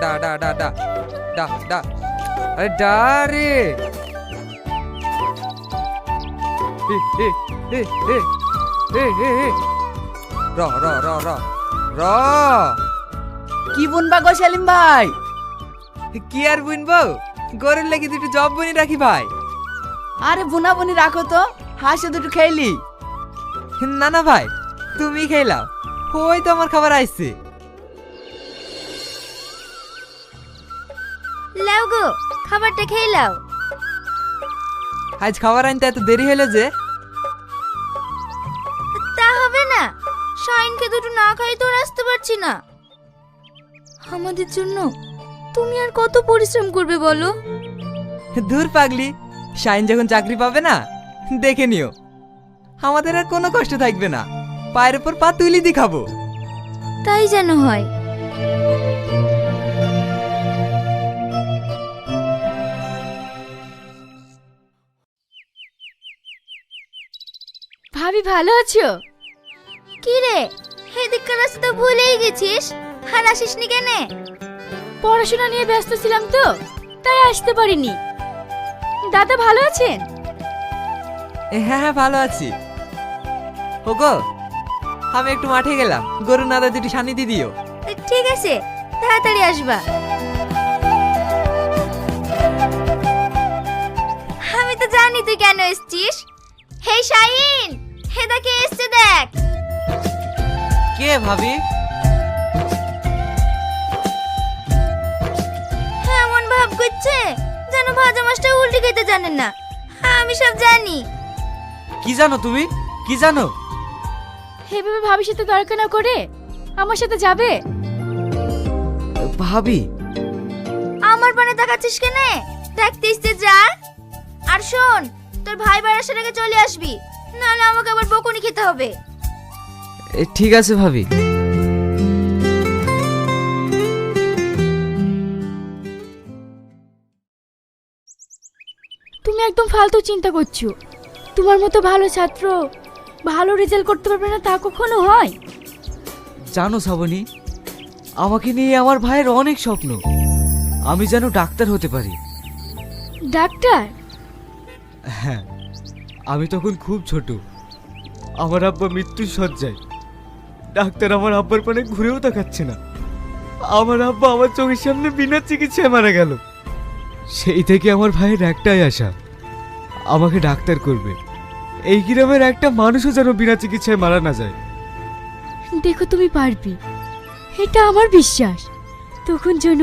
ডা ডা ডা ডা ডা ডা আরে ডা রে এ এ এ এ এ এ এ র র র র র কি বুনবা গো সেলিম ভাই? কি আর বুনবো, গরুর লেগে দুটো জব বুনি রাখি ভাই। আরে বুনা বুনি রাখো তো, হাসে দুটো খেলি। না না ভাই, তুমি খেলাও, ওই তো আমার খাবার আইছে। লাও গো, খাবারটা খেয়ে লাও। আজ খাবার আনতে এত দেরি হলো যে? তা হবে না, শাইনকে দুটো না খাই তো আর আসতে পারছি না। আমাদের জন্য তুমি আর কত পরিশ্রম করবে বলো? দূর পাগলি, শাইন যখন চাকরি পাবে না, দেখে নিও আমাদের আর কোনো কষ্ট থাকবে না, পায়ের উপর পা তুলি দি খাবো। তাই যেন হয়। ভাবি ভালো আছো? কি রে, এদিককার রাস্তা তো ভুলেই গেছিস, আর আসিসনি কেন? পড়াশোনা নিয়ে ব্যস্ত ছিলাম তো, তাই আসতে পারিনি। দাদা ভালো আছেন? হ্যাঁ হ্যাঁ ভালো আছি। ওগো, আমি একটু মাঠে গেলাম, গরু নাদা দুটি সান্নিধি দিও। ঠিক আছে, তাড়াতাড়ি আসবা। আমি তো জানি তুই কেন এসেছিস। হে শাহিন, হেদা কে এসছে দেখ। কে ভাবি? এমন ভাব করছে যেন ভাজা মাছটা উল্টে খেতে জানেন না। আমি সব জানি। কি জানো তুমি, কি জানো? এভাবে ভাবির সাথে দরকার না করে আমার সাথে যাবে। ভাবি, আমার পানে তাকাচ্ছিস কেন? দেখতে ইচ্ছে যা। আর শোন, তোর ভাই বাড়ি আসার আগে চলে আসবি, নাহলে আমাকে আবার বকুনি খেতে হবে। ঠিক আছে ভাবি। তুমি একদম ফালতু চিন্তা করছো। তোমার মতো ভালো ছাত্র ভালো রেজাল্ট করতে পারবে না, তা কখনো হয়? জানো শ্রাবণী, আমাকে নিয়ে আমার ভাইয়ের অনেক স্বপ্ন, আমি যেন ডাক্তার হতে পারি। ডাক্তার? হ্যাঁ, আমি তখন খুব ছোট, আমার আব্বা মৃত্যুর শয্যায়, ডাক্তার আমার আব্বার পানে ঘুরেও তাকাচ্ছে না। আমার আব্বা আমার চোখের সামনে বিনা চিকিৎসায় মারা গেল। সেই থেকে আমার ভাইয়ের একটাই আশা, আমাকে ডাক্তার করবে। এই গ্রামের একটা মানুষও যেন বিনা চিকিৎসায় মারা না যায়। দেখো তুমি পারবি, এটা আমার বিশ্বাস। তখন যেন